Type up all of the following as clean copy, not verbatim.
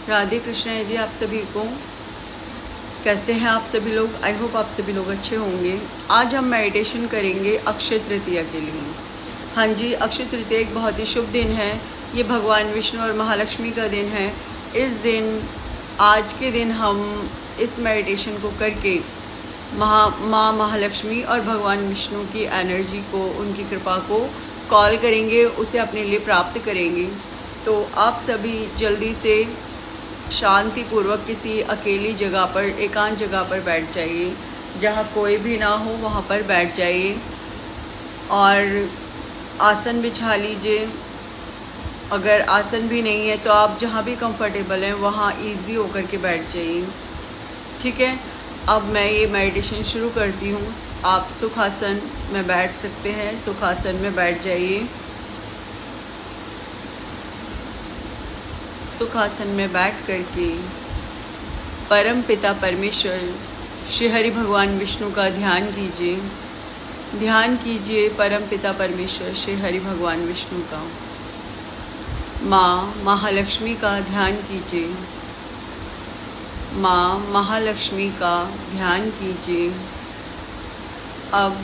राधे कृष्ण है जी आप सभी को। कैसे हैं आप सभी लोग? आई होप आप सभी लोग अच्छे होंगे। आज हम मेडिटेशन करेंगे अक्षय तृतीया के लिए। हाँ जी, अक्षय तृतीया एक बहुत ही शुभ दिन है। ये भगवान विष्णु और महालक्ष्मी का दिन है। इस दिन, आज के दिन हम इस मेडिटेशन को करके माँ महालक्ष्मी और भगवान विष्णु की एनर्जी को, उनकी कृपा को कॉल करेंगे, उसे अपने लिए प्राप्त करेंगे। तो आप सभी जल्दी से शांतिपूर्वक किसी अकेली जगह पर, एकांत जगह पर बैठ जाइए, जहाँ कोई भी ना हो वहाँ पर बैठ जाइए और आसन बिछा लीजिए। अगर आसन भी नहीं है तो आप जहाँ भी कंफर्टेबल हैं वहाँ इजी होकर के बैठ जाइए। ठीक है, अब मैं ये मेडिटेशन शुरू करती हूँ। आप सुखासन में बैठ सकते हैं, सुखासन में बैठ जाइए। सुखासन में बैठ करके परम पिता परमेश्वर श्री हरि भगवान विष्णु का ध्यान कीजिए। ध्यान कीजिए परम पिता परमेश्वर श्री हरि भगवान विष्णु का। माँ महालक्ष्मी का ध्यान कीजिए। माँ महालक्ष्मी का ध्यान कीजिए। अब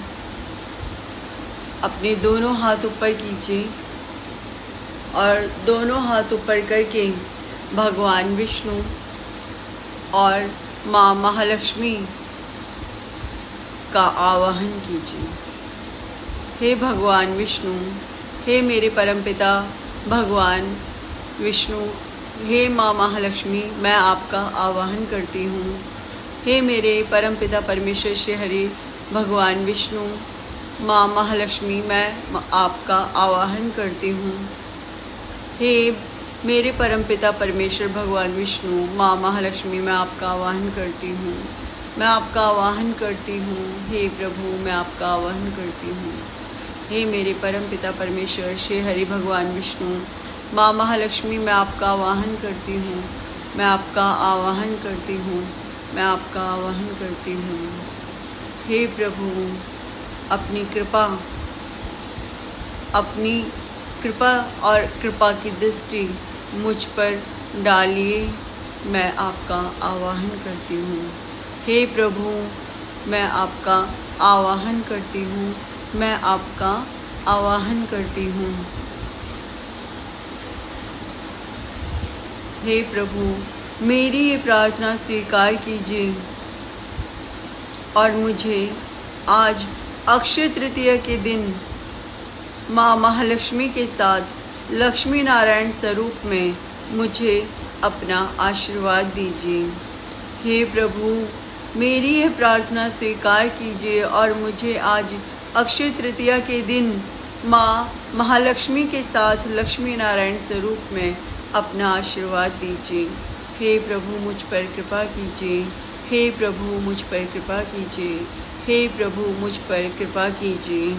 अपने दोनों हाथ ऊपर कीजिए और दोनों हाथ ऊपर करके भगवान विष्णु और माँ महालक्ष्मी का आवाहन कीजिए। हे भगवान विष्णु, हे मेरे परमपिता भगवान विष्णु, हे माँ महालक्ष्मी, मैं आपका आवाहन करती हूँ। हे मेरे परमपिता परमेश्वर श्री हरि भगवान विष्णु, माँ महालक्ष्मी, मैं आपका आवाहन करती हूँ। हे मेरे परमपिता परमेश्वर भगवान विष्णु, माँ महालक्ष्मी, मैं आपका आवाहन करती हूँ। मैं आपका आवाहन करती हूँ। हे प्रभु, मैं आपका आवाहन करती हूँ। हे मेरे परमपिता परमेश्वर श्री हरि भगवान विष्णु, माँ महालक्ष्मी, मैं आपका आवाहन करती हूँ। मैं आपका आवाहन करती हूँ। मैं आपका आवाहन करती हूँ। हे प्रभु, अपनी कृपा और कृपा की दृष्टि मुझ पर डालिए। मैं आपका आवाहन करती हूँ। हे प्रभु, मैं आपका आवाहन करती हूँ। मैं आपका आवाहन करती हूँ। हे प्रभु, मेरी ये प्रार्थना स्वीकार कीजिए और मुझे आज अक्षय तृतीया के दिन माँ महालक्ष्मी के साथ लक्ष्मी नारायण स्वरूप में मुझे अपना आशीर्वाद दीजिए। हे प्रभु, मेरी यह प्रार्थना स्वीकार कीजिए और मुझे आज अक्षय तृतीया के दिन माँ महालक्ष्मी के साथ लक्ष्मी नारायण स्वरूप में अपना आशीर्वाद दीजिए। हे प्रभु, मुझ पर कृपा कीजिए। हे प्रभु, मुझ पर कृपा कीजिए। हे प्रभु, मुझ पर कृपा कीजिए।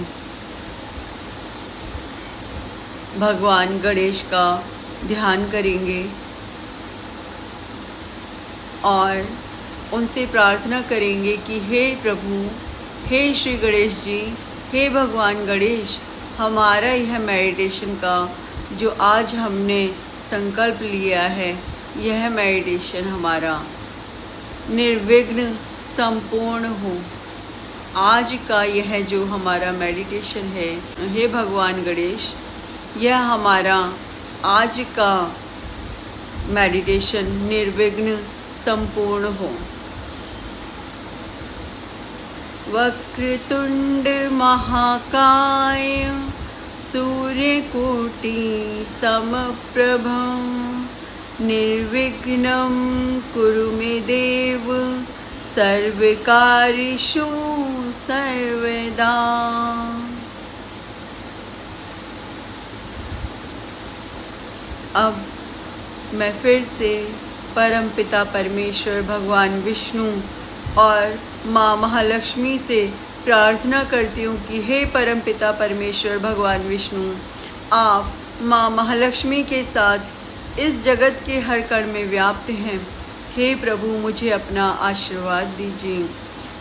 भगवान गणेश का ध्यान करेंगे और उनसे प्रार्थना करेंगे कि हे प्रभु, हे श्री गणेश जी, हे भगवान गणेश, हमारा यह मेडिटेशन का जो आज हमने संकल्प लिया है, यह मेडिटेशन हमारा निर्विघ्न संपूर्ण हो। आज का यह जो हमारा मेडिटेशन है, हे भगवान गणेश, यह हमारा आज का मेडिटेशन निर्विघ्न संपूर्ण हो। वक्रतुंड महाकाय सूर्यकोटि समप्रभ निर्विघ्नं कुरु मे देव सर्वकार्येषु सर्वदा। अब मैं फिर से परमपिता परमेश्वर भगवान विष्णु और माँ महालक्ष्मी से प्रार्थना करती हूँ कि हे परमपिता परमेश्वर भगवान विष्णु, आप माँ महालक्ष्मी के साथ इस जगत के हर कण में व्याप्त हैं। हे प्रभु, मुझे अपना आशीर्वाद दीजिए।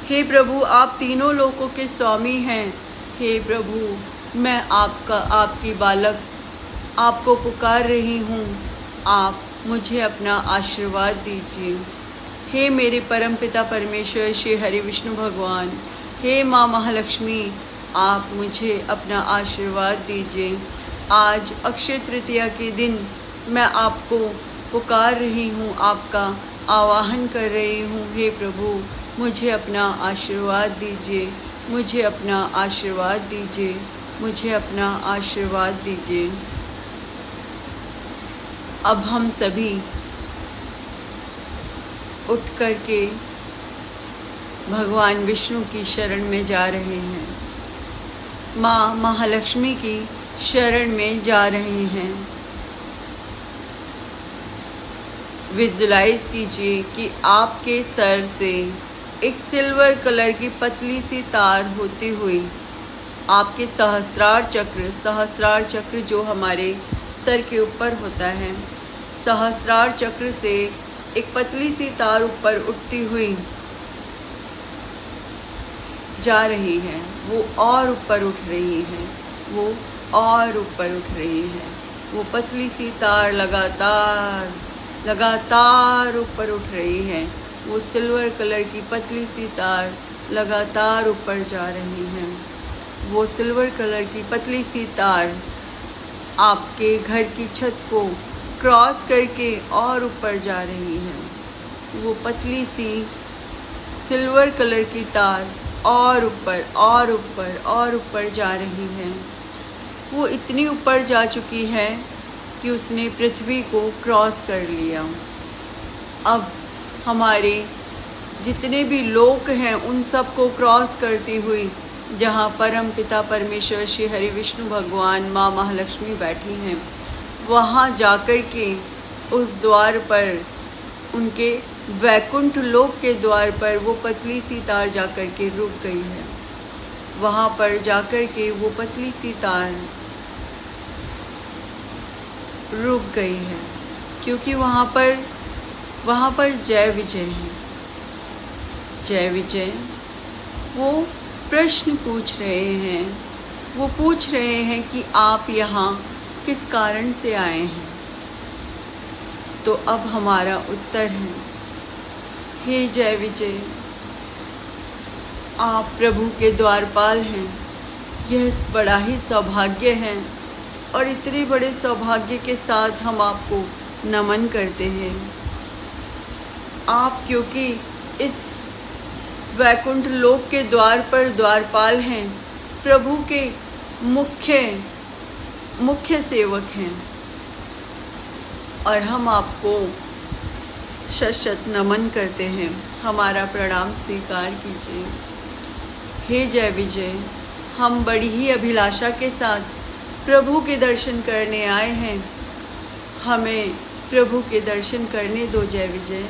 हे प्रभु, आप तीनों लोकों के स्वामी हैं। हे प्रभु, मैं आपकी बालक आपको पुकार रही हूँ। आप मुझे अपना आशीर्वाद दीजिए। हे मेरे परमपिता परमेश्वर श्री हरि विष्णु भगवान, हे माँ महालक्ष्मी, आप मुझे अपना आशीर्वाद दीजिए। आज अक्षय तृतीया के दिन मैं आपको पुकार रही हूँ, आपका आवाहन कर रही हूँ। हे प्रभु, मुझे अपना आशीर्वाद दीजिए, मुझे अपना आशीर्वाद दीजिए, मुझे अपना आशीर्वाद दीजिए। अब हम सभी उठ कर के भगवान विष्णु की शरण में जा रहे हैं, माँ महालक्ष्मी की शरण में जा रहे हैं। विजुलाइज कीजिए कि आपके सर से एक सिल्वर कलर की पतली सी तार होती हुई आपके सहस्त्रार चक्र जो हमारे सर के ऊपर होता है, सहस्त्रार चक्र से एक पतली सी तार ऊपर उठती हुई जा रही है। वो और ऊपर उठ रही है, वो और ऊपर उठ रही है। वो पतली सी तार लगातार ऊपर उठ रही है। वो सिल्वर कलर की पतली सी तार लगातार ऊपर जा रही है। वो सिल्वर कलर की पतली सी तार आपके घर की छत को क्रॉस करके और ऊपर जा रही है। वो पतली सी सिल्वर कलर की तार और ऊपर और ऊपर और ऊपर जा रही है। वो इतनी ऊपर जा चुकी है कि उसने पृथ्वी को क्रॉस कर लिया। अब हमारे जितने भी लोक हैं उन सब को क्रॉस करती हुई जहाँ परम पिता परमेश्वर श्री हरि विष्णु भगवान माँ महालक्ष्मी बैठी हैं, वहाँ जाकर के उस द्वार पर, उनके वैकुंठ लोक के द्वार पर वो पतली सी तार जाकर के रुक गई है। वहाँ पर जाकर के वो पतली सी तार रुक गई है, क्योंकि वहाँ पर जय विजय है। जय विजय वो प्रश्न पूछ रहे हैं। वो पूछ रहे हैं कि आप यहाँ किस कारण से आए हैं। तो अब हमारा उत्तर है, हे जय विजय, आप प्रभु के द्वारपाल हैं। यह बड़ा ही सौभाग्य है और इतने बड़े सौभाग्य के साथ हम आपको नमन करते हैं। आप क्योंकि इस वैकुंठ लोक के द्वार पर द्वारपाल हैं, प्रभु के मुख्य सेवक हैं, और हम आपको शत नमन करते हैं। हमारा प्रणाम स्वीकार कीजिए। हे जय विजय, हम बड़ी ही अभिलाषा के साथ प्रभु के दर्शन करने आए हैं। हमें प्रभु के दर्शन करने दो जय विजय,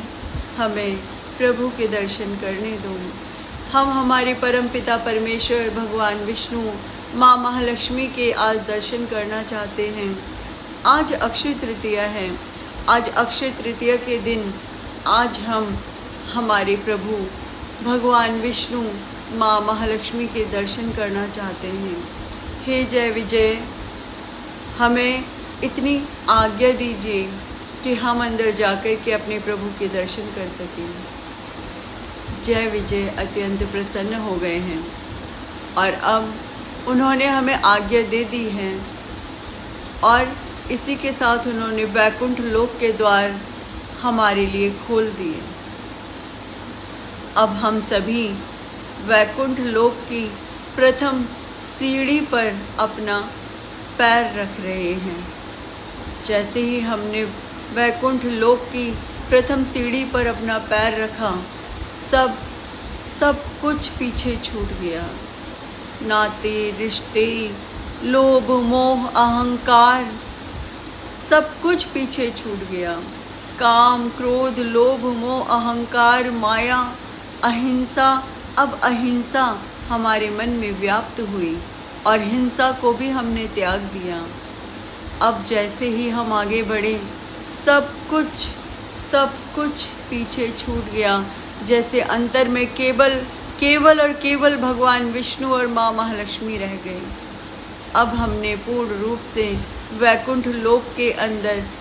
हमें प्रभु के दर्शन करने दो। हम हमारे परम पिता परमेश्वर भगवान विष्णु माँ महालक्ष्मी के आज दर्शन करना चाहते हैं। आज अक्षय तृतीया है। आज अक्षय तृतीया के दिन आज हम हमारे प्रभु भगवान विष्णु माँ महालक्ष्मी के दर्शन करना चाहते हैं। हे जय विजय, हमें इतनी आज्ञा दीजिए कि हम अंदर जाकर के अपने प्रभु के दर्शन कर सकें। जय विजय अत्यंत प्रसन्न हो गए हैं और अब उन्होंने हमें आज्ञा दे दी है, और इसी के साथ उन्होंने वैकुंठ लोक के द्वार हमारे लिए खोल दिए। अब हम सभी वैकुंठ लोक की प्रथम सीढ़ी पर अपना पैर रख रहे हैं। जैसे ही हमने वैकुंठ लोक की प्रथम सीढ़ी पर अपना पैर रखा, सब कुछ पीछे छूट गया। नाते, रिश्ते, लोभ, मोह, अहंकार, सब कुछ पीछे छूट गया। काम, क्रोध, लोभ, मोह, अहंकार, माया, अहिंसा, अब अहिंसा हमारे मन में व्याप्त हुई और हिंसा को भी हमने त्याग दिया। अब जैसे ही हम आगे बढ़े, सब कुछ पीछे छूट गया। जैसे अंतर में केवल और केवल भगवान विष्णु और माँ महालक्ष्मी रह गए। अब हमने पूर्ण रूप से वैकुंठ लोक के अंदर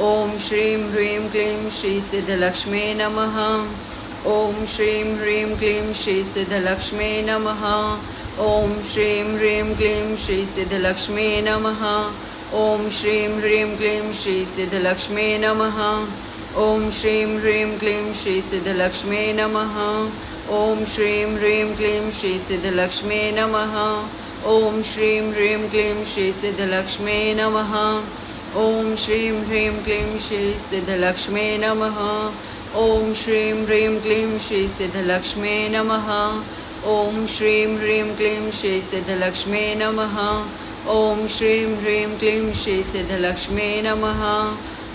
ओम श्रीं ह्रीं क्लीं श्री सिद्धलक्ष्मी नमः। ओम श्रीं ह्रीं क्लीं श्री सिद्धलक्ष्मी नमः। ओम श्रीं ह्रीं क्लीं श्री सिद्धलक्ष्मी नमः। ओम श्रीं ह्रीं क्लीं श्री सिद्धलक्ष्मी नमः। ओम श्रीं ह्रीं क्लीं श्री सिद्धलक्ष्मी नमः। ओम श्रीं ह्रीं क्लीं श्री सिद्धलक्ष्मी नमः। ओम श्रीं ह्रीं क्लीं श्री सिद्धलक्ष्मी नमः। ओम श्रीं ह्रीं क्लीं श्री सिद्धलक्ष्मी नमः। ओम श्रीं ह्रीं क्लीं श्री सिद्धलक्ष्मी नमः। ओम श्रीं ह्रीं क्लीं श्री सिद्धलक्ष्मी नमः। ओम श्रीं ह्रीं क्लीं श्री सिद्धलक्ष्मी नमः।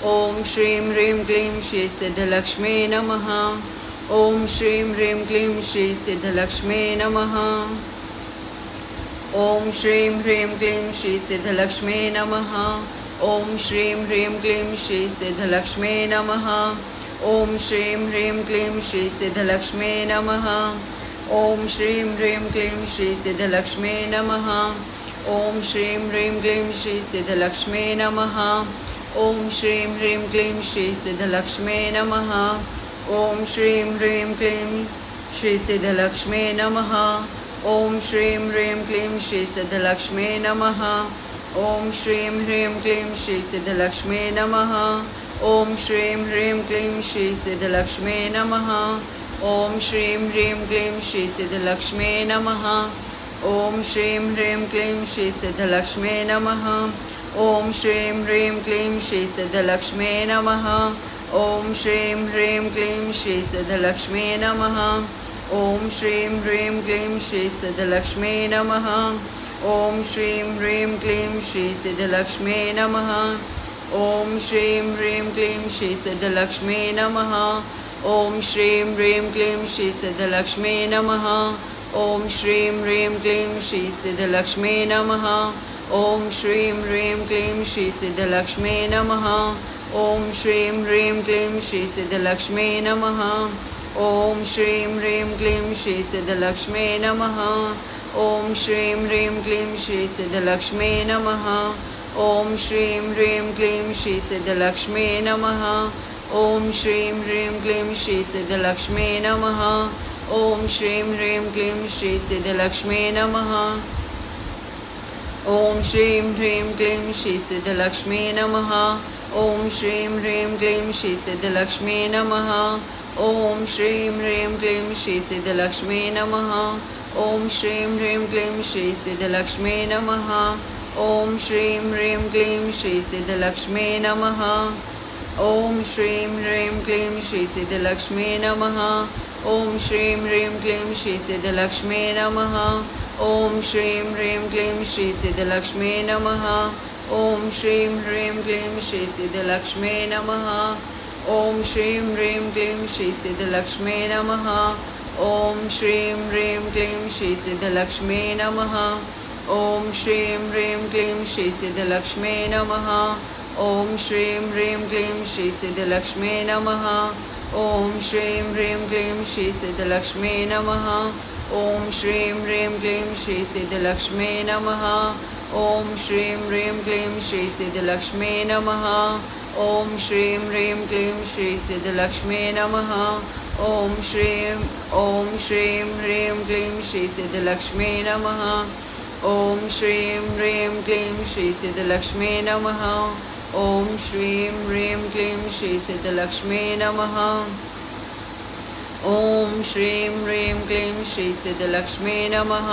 ओम श्रीं ह्रीं क्लीं श्री सिद्धलक्ष्मी नमः। ओम श्रीं ह्रीं क्लीं श्री सिद्धलक्ष्मी नमः। ओम श्रीं ह्रीं क्लीं श्री सिद्धलक्ष्मी नमः। ओम श्रीं ह्रीं क्लीं श्री सिद्धलक्ष्मी नमः। ओम श्रीं ह्रीं क्लीं श्री सिद्धलक्ष्मी नमः। ओम श्रीं ह्रीं क्लीं श्री सिद्धलक्ष्मी नमः। ओम श्रीं ह्रीं क्लीं श्री सिद्धलक्ष्मी नमः। ओम श्रीं ह्रीं क्लीं श्री सिद्धलक्ष्मी नमः। ओम श्रीं ह्रीं क्लीं श्री सिद्धलक्ष्मी नमः। ओम श्रीं ह्रीं क्लीं श्री सिद्धलक्ष्मी नमः। ओम श्रीं ह्रीं क्लीं श्री सिद्धलक्ष्मी नमः। ओम श्रीं ह्रीं क्लीं श्री सिद्धलक्ष्मी नमः। ओम श्रीं ह्रीं क्लीं श्री सिद्धलक्ष्मी नमः। ओम श्रीं ह्रीं क्लीं श्री सिद्धलक्ष्मी नमः। ओम श्रीं ह्रीं क्लीं श्री सिद्धलक्ष्मी नमः। ओम श्रीं ह्रीं क्लीं श्री सिद्धलक्ष्मी नमः। ओम श्रीं ह्रीं क्लीं श्री सिद्धलक्ष्मी नमः। ओम श्रीं ह्रीं क्लीं श्री सिद्धलक्ष्मी नमः। ओम श्रीं ह्रीं क्लीं श्री सिद्धलक्ष्मी नमः। ओम श्रीं ह्रीं क्लीं श्री सिद्धलक्ष्मी नमः। ओम श्रीं ह्रीं क्लीं श्री सिद्धलक्ष्मी नमः। ओम श्रीं ह्रीं क्लीं श्री सिद्धलक्ष्मी नमः। ओम श्रीं ह्रीं क्लीं श्री सिद्धलक्ष्मी नमः। ओम श्रीं ह्रीं क्लीं श्री सिद्धलक्ष्मी नमः। ओम श्रीं ह्रीं क्लीं श्री सिद्धलक्ष्मी नमः। ओम श्रीं ह्रीं क्लीं श्री सिद्धलक्ष्मी नमः। ओम श्रीं ह्रीं क्लीं श्री सिद्धलक्ष्मी नमः। ओम श्रीं ह्रीं क्लीं श्री सिद्धलक्ष्मी नमः। ओम श्रीं ह्रीं क्लीं श्री सिद्धलक्ष्मी नमः। ओम श्रीं ह्रीं क्लीं श्री सिद्धलक्ष्मी नमः। ओम श्रीं ह्रीं क्लीं श्री सिद्धलक्ष्मी नमः। ओम श्रीं ह्रीं क्लीं श्री सिद्धलक्ष्मी नमः। ओम श्रीं ह्रीं क्लीं श्री सिद्धलक्ष्मी नमः। ओम श्रीं ह्रीं क्लीं श्री सिद्धलक्ष्मी नमः। ओम श्रीं ह्रीं क्लीं श्री सिद्धलक्ष्मी नमः। ओम श्रीं ह्रीं क्लीं श्री सिद्धलक्ष्मी नमः। ओम श्रीं ह्रीं क्लीं श्री सिद्धलक्ष्मी नमः। ओम श्रीं ह्रीं क्लीं श्री सिद्धलक्ष्मी नमः। ओम श्रीं ह्रीं क्लीं श्री सिद्धलक्ष्मी नमः। ओम श्रीं ह्रीं क्लीं श्री सिद्धलक्ष्मी नमः। ओम श्रीं ह्रीं क्लीं श्री सिद्धलक्ष्मी नमः। ओम श्रीं ह्रीं क्लीं श्री सिद्धलक्ष्मी नमः। ओम श्रीं ह्रीं क्लीं श्री सिद्धलक्ष्मी नमः। ओम श्रीं ह्रीं क्लीं श्री सिद्धलक्ष्मी नमः। ओम श्रीं ह्रीं क्लीं श्री सिद्धलक्ष्मी नमः। ओम श्रीं ह्रीं क्लीं श्री सिद्धलक्ष्मी नमः। ओम श्रीं ह्रीं क्लीं श्री सिद्धलक्ष्मी नमः। ओम श्रीं ह्रीं क्लीं श्री सिद्धलक्ष्मी नमः। ओम श्रीं ह्रीं क्लीं श्री सिद्धलक्ष्मी नमः।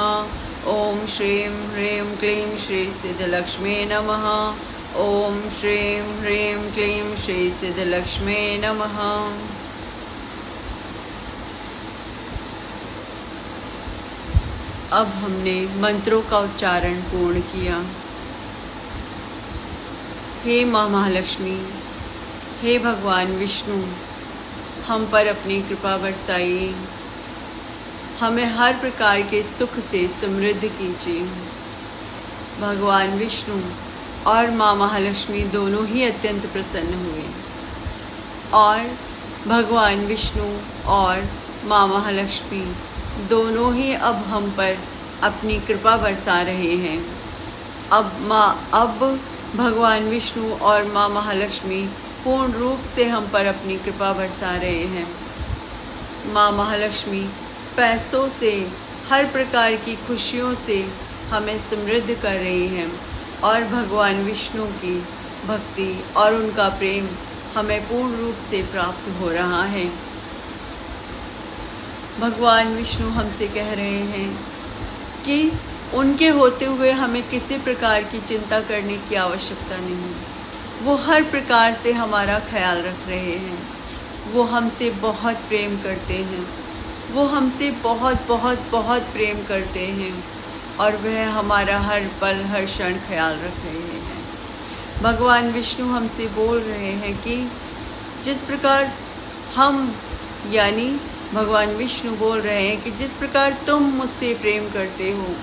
ओम श्रीं ह्रीं क्लीं श्री सिद्धलक्ष्मी नमः। ओम श्रीं ह्रीं क्लीं श्री सिद्धलक्ष्मी नमः। अब हमने मंत्रों का उच्चारण पूर्ण किया। हे माँ महालक्ष्मी, हे भगवान विष्णु, हम पर अपनी कृपा बरसाइए, हमें हर प्रकार के सुख से समृद्ध कीजिए। भगवान विष्णु और माँ महालक्ष्मी दोनों ही अत्यंत प्रसन्न हुए और भगवान विष्णु और माँ महालक्ष्मी दोनों ही अब हम पर अपनी कृपा बरसा रहे हैं। अब भगवान विष्णु और माँ महालक्ष्मी पूर्ण रूप से हम पर अपनी कृपा बरसा रहे हैं। माँ महालक्ष्मी पैसों से, हर प्रकार की खुशियों से हमें समृद्ध कर रही हैं और भगवान विष्णु की भक्ति और उनका प्रेम हमें पूर्ण रूप से प्राप्त हो रहा है। भगवान विष्णु हमसे कह रहे हैं कि उनके होते हुए हमें किसी प्रकार की चिंता करने की आवश्यकता नहीं। वो हर प्रकार से हमारा ख्याल रख रहे हैं। वो हमसे बहुत प्रेम करते हैं। वो हमसे बहुत बहुत बहुत प्रेम करते हैं और वह हमारा हर पल हर क्षण ख्याल रख रहे हैं। भगवान विष्णु हमसे बोल रहे हैं कि जिस प्रकार हम, यानी भगवान विष्णु बोल रहे हैं कि जिस प्रकार तुम मुझसे प्रेम करते हो,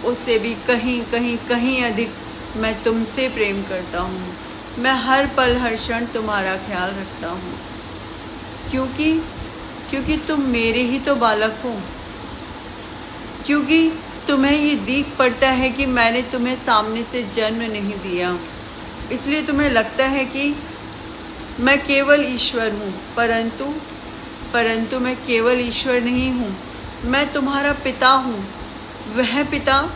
उससे भी कहीं अधिक मैं तुमसे प्रेम करता हूँ। मैं हर पल हर क्षण तुम्हारा ख्याल रखता हूँ, क्योंकि तुम मेरे ही तो बालक हो। क्योंकि तुम्हें ये दीख पड़ता है कि मैंने तुम्हें सामने से जन्म नहीं दिया, इसलिए तुम्हें लगता है कि मैं केवल ईश्वर हूँ, परंतु मैं केवल ईश्वर नहीं हूँ। मैं तुम्हारा पिता हूँ, वह पिता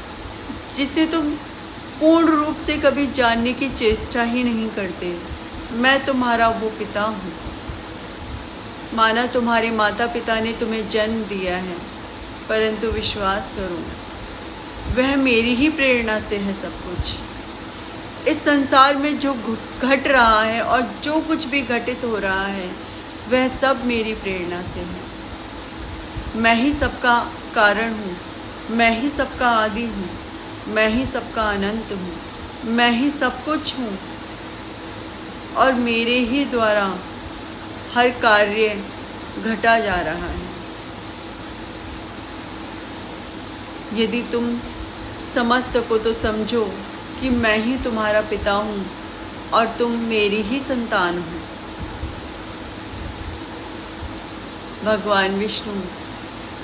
जिसे तुम पूर्ण रूप से कभी जानने की चेष्टा ही नहीं करते। मैं तुम्हारा वो पिता हूँ। माना तुम्हारे माता पिता ने तुम्हें जन्म दिया है, परंतु विश्वास करो वह मेरी ही प्रेरणा से है सब कुछ। इस संसार में जो घट रहा है और जो कुछ भी घटित हो रहा है, वह सब मेरी प्रेरणा से है। मैं ही सबका कारण हूँ, मैं ही सबका आदि हूँ, मैं ही सबका अनंत हूँ, मैं ही सब कुछ हूँ और मेरे ही द्वारा हर कार्य घटा जा रहा है। यदि तुम समझ सको तो समझो कि मैं ही तुम्हारा पिता हूँ और तुम मेरी ही संतान हो। भगवान विष्णु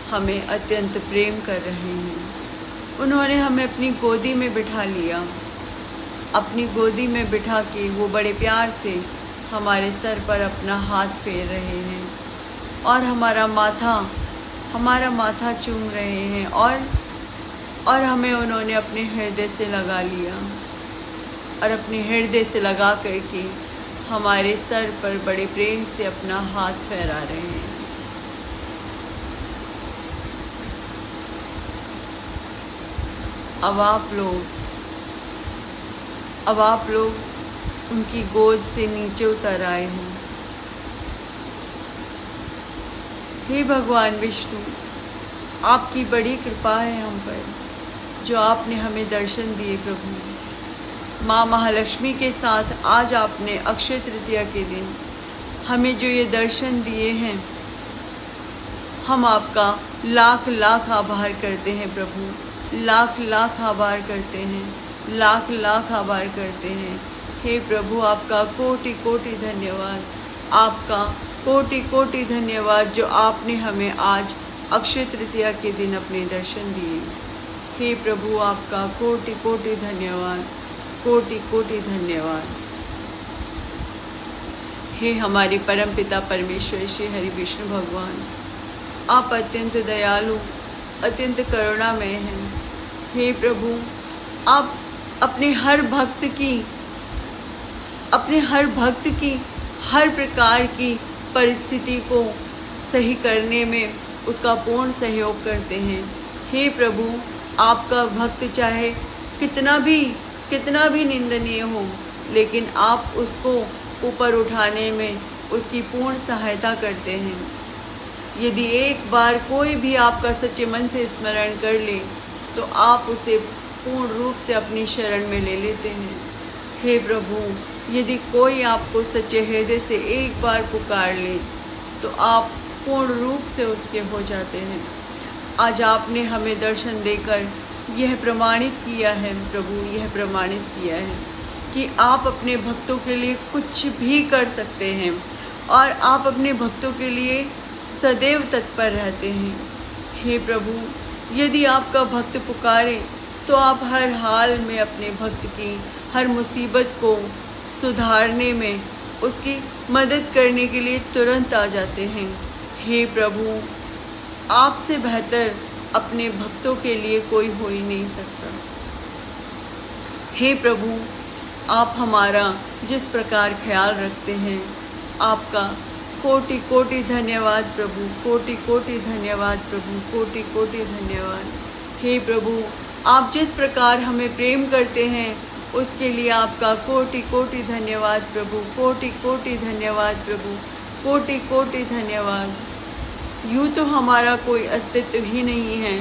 हमें अत्यंत प्रेम कर रहे हैं। उन्होंने हमें अपनी गोदी में बिठा लिया। अपनी गोदी में बिठा के वो बड़े प्यार से हमारे सर पर अपना हाथ फेर रहे हैं और हमारा माथा चूम रहे हैं और हमें उन्होंने अपने हृदय से लगा लिया और अपने हृदय से लगा करके हमारे सर पर बड़े प्रेम से अपना हाथ फहरा रहे हैं। अब आप लोग उनकी गोद से नीचे उतर आए हो। हे भगवान विष्णु, आपकी बड़ी कृपा है हम पर, जो आपने हमें दर्शन दिए। प्रभु माँ महालक्ष्मी के साथ आज आपने अक्षय तृतीया के दिन हमें जो ये दर्शन दिए हैं, हम आपका लाख लाख आभार करते हैं। प्रभु लाख लाख आभार करते हैं, लाख लाख आभार करते हैं। हे प्रभु, आपका कोटि कोटि धन्यवाद, आपका कोटि कोटि धन्यवाद जो आपने हमें आज अक्षय तृतीया के दिन अपने दर्शन दिए। हे प्रभु, आपका कोटि कोटि धन्यवाद, कोटि कोटि धन्यवाद। हे हमारे परमपिता परमेश्वर श्री हरि विष्णु भगवान, आप अत्यंत दयालु, अत्यंत करुणामय हैं। हे प्रभु, आप अपने हर भक्त की हर प्रकार की परिस्थिति को सही करने में उसका पूर्ण सहयोग करते हैं। हे प्रभु, आपका भक्त चाहे कितना भी निंदनीय हो, लेकिन आप उसको ऊपर उठाने में उसकी पूर्ण सहायता करते हैं। यदि एक बार कोई भी आपका सच्चे मन से स्मरण कर ले, तो आप उसे पूर्ण रूप से अपनी शरण में ले लेते हैं। हे प्रभु, यदि कोई आपको सच्चे हृदय से एक बार पुकार ले, तो आप पूर्ण रूप से उसके हो जाते हैं। आज आपने हमें दर्शन देकर यह प्रमाणित किया है प्रभु, यह प्रमाणित किया है कि आप अपने भक्तों के लिए कुछ भी कर सकते हैं और आप अपने भक्तों के लिए सदैव तत्पर रहते हैं। हे प्रभु, यदि आपका भक्त पुकारे तो आप हर हाल में अपने भक्त की हर मुसीबत को सुधारने में उसकी मदद करने के लिए तुरंत आ जाते हैं। हे प्रभु, आपसे बेहतर अपने भक्तों के लिए कोई हो ही नहीं सकता। हे प्रभु, आप हमारा जिस प्रकार ख्याल रखते हैं, आपका कोटि कोटि धन्यवाद प्रभु, कोटि कोटि धन्यवाद प्रभु, कोटि कोटि धन्यवाद। हे प्रभु, आप जिस प्रकार हमें प्रेम करते हैं, उसके लिए आपका कोटि कोटि धन्यवाद प्रभु, कोटि कोटि धन्यवाद प्रभु, कोटि कोटि धन्यवाद। यूँ तो हमारा कोई अस्तित्व ही नहीं है,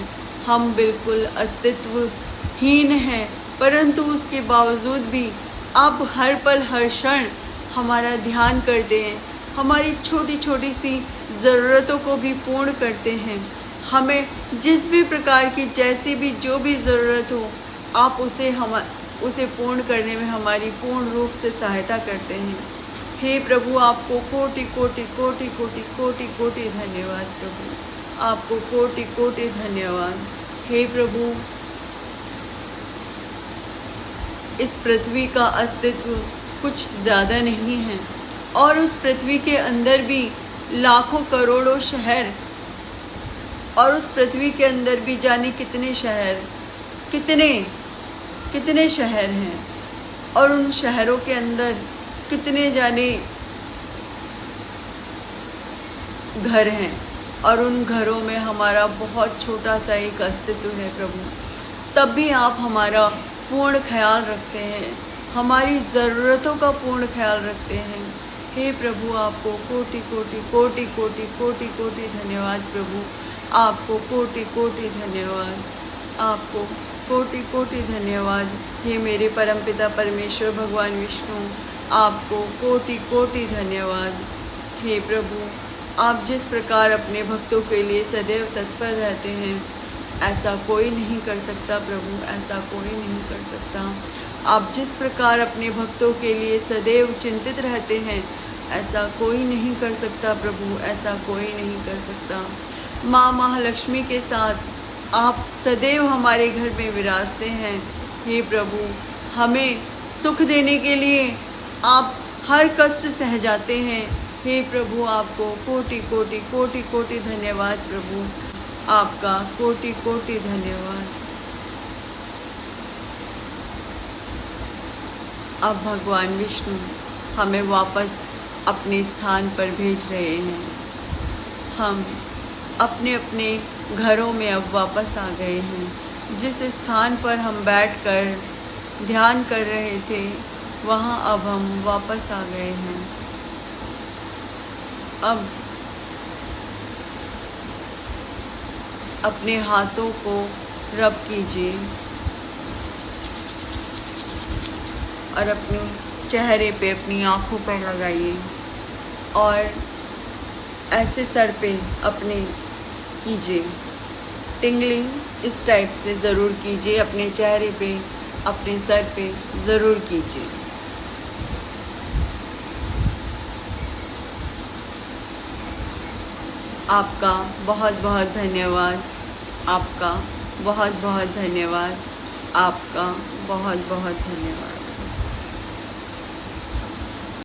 हम बिल्कुल अस्तित्वहीन हैं, परंतु उसके बावजूद भी आप हर पल हर क्षण हमारा ध्यान करते हैं, हमारी छोटी छोटी सी ज़रूरतों को भी पूर्ण करते हैं। हमें जिस भी प्रकार की जैसी भी जो भी ज़रूरत हो, आप उसे पूर्ण करने में हमारी पूर्ण रूप से सहायता करते हैं। हे प्रभु, आपको कोटि कोटि कोटि कोटि कोटि कोटि धन्यवाद प्रभु, आपको कोटि कोटि धन्यवाद। हे प्रभु, इस पृथ्वी का अस्तित्व कुछ ज़्यादा नहीं है और उस पृथ्वी के अंदर भी लाखों करोड़ों शहर, और उस पृथ्वी के अंदर भी जाने कितने शहर, कितने शहर हैं, और उन शहरों के अंदर कितने जाने घर हैं, और उन घरों में हमारा बहुत छोटा सा एक अस्तित्व है प्रभु। तब भी आप हमारा पूर्ण ख्याल रखते हैं, हमारी ज़रूरतों का पूर्ण ख्याल रखते हैं। हे प्रभु, आपको कोटि कोटि कोटि कोटि कोटि कोटि धन्यवाद प्रभु, आपको कोटि कोटि धन्यवाद, आपको कोटि कोटि धन्यवाद। हे मेरे परमपिता परमेश्वर भगवान विष्णु, आपको कोटि कोटि धन्यवाद। हे प्रभु, आप जिस प्रकार अपने भक्तों के लिए सदैव तत्पर रहते हैं, ऐसा कोई नहीं कर सकता प्रभु, ऐसा कोई नहीं कर सकता। आप जिस प्रकार अपने भक्तों के लिए सदैव चिंतित रहते हैं, ऐसा कोई नहीं कर सकता प्रभु, ऐसा कोई नहीं कर सकता। माँ महालक्ष्मी के साथ आप सदैव हमारे घर में विराजते हैं। हे प्रभु, हमें सुख देने के लिए आप हर कष्ट सह जाते हैं। हे प्रभु, आपको कोटि कोटि कोटि कोटि धन्यवाद प्रभु, आपका कोटि कोटि धन्यवाद। अब भगवान विष्णु हमें वापस अपने स्थान पर भेज रहे हैं। हम अपने अपने घरों में अब वापस आ गए हैं। जिस स्थान पर हम बैठकर ध्यान कर रहे थे, वहाँ अब हम वापस आ गए हैं। अब अपने हाथों को रब कीजिए और अपने चेहरे पे, अपनी आँखों पर लगाइए, और ऐसे सर पे अपने कीजिए। टिंगलिंग इस टाइप से ज़रूर कीजिए, अपने चेहरे पे, अपने सर पे ज़रूर कीजिए। आपका बहुत बहुत धन्यवाद, आपका बहुत बहुत धन्यवाद, आपका बहुत बहुत धन्यवाद।